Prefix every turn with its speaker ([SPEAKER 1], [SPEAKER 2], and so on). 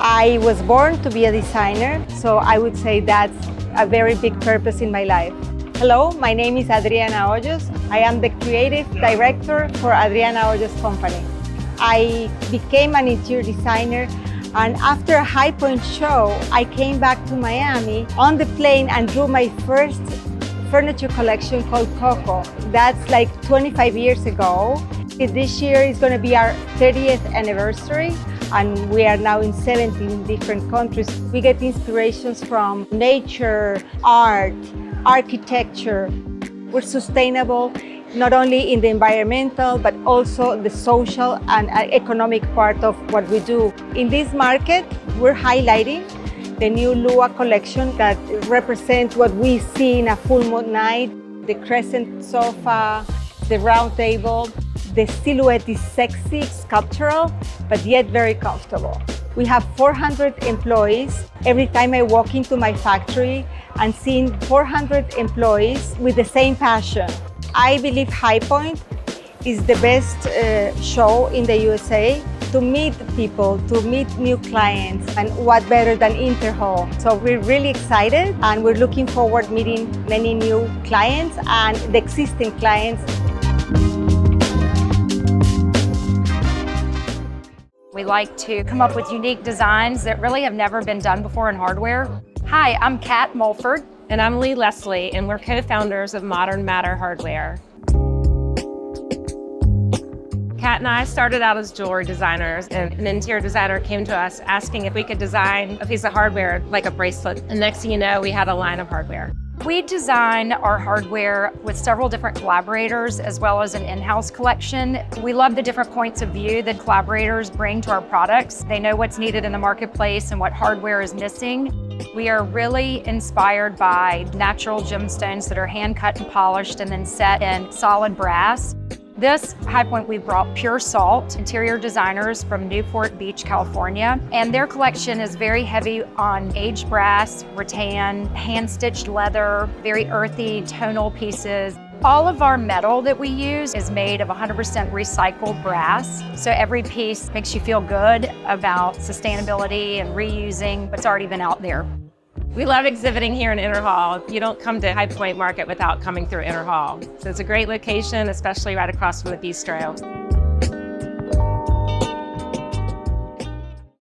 [SPEAKER 1] I was born to be a designer, so I would say that's a very big purpose in my life. Hello, my name is Adriana Hoyos. I am the creative director for Adriana Hoyos company. I became an interior designer, and after a High Point show, I came back to Miami on the plane and drew my first furniture collection called Coco. That's like 25 years ago. This year is going to be our 30th anniversary, and we are now in 17 different countries. We get inspirations from nature, art, architecture. We're sustainable, not only in the environmental, but also the social and economic part of what we do. In this market, we're highlighting the new Lua collection that represents what we see in a full moon night, the crescent sofa, the round table. The silhouette is sexy, sculptural, but yet very comfortable. We have 400 employees. Every time I walk into my factory and seeing 400 employees with the same passion. I believe High Point is the best show in the USA to meet people, to meet new clients, and what better than INTERHALL. So we're really excited, and we're looking forward meeting many new clients and the existing clients.
[SPEAKER 2] We like to come up with unique designs that really have never been done before in hardware. Hi, I'm Kat Mulford.
[SPEAKER 3] And I'm Lee Leslie, and we're co-founders of Modern Matter Hardware. Kat and I started out as jewelry designers, and an interior designer came to us asking if we could design a piece of hardware like a bracelet. And next thing you know, we had a line of hardware.
[SPEAKER 2] We design our hardware with several different collaborators as well as an in-house collection. We love the different points of view that collaborators bring to our products. They know what's needed in the marketplace and what hardware is missing. We are really inspired by natural gemstones that are hand cut and polished and then set in solid brass. This High Point, we brought Pure Salt, interior designers from Newport Beach, California, and their collection is very heavy on aged brass, rattan, hand-stitched leather, very earthy tonal pieces. All of our metal that we use is made of 100% recycled brass, so every piece makes you feel good about sustainability and reusing what's already been out there.
[SPEAKER 3] We love exhibiting here in INTERHALL. You don't come to High Point Market without coming through INTERHALL. So it's a great location, especially right across from the bistro.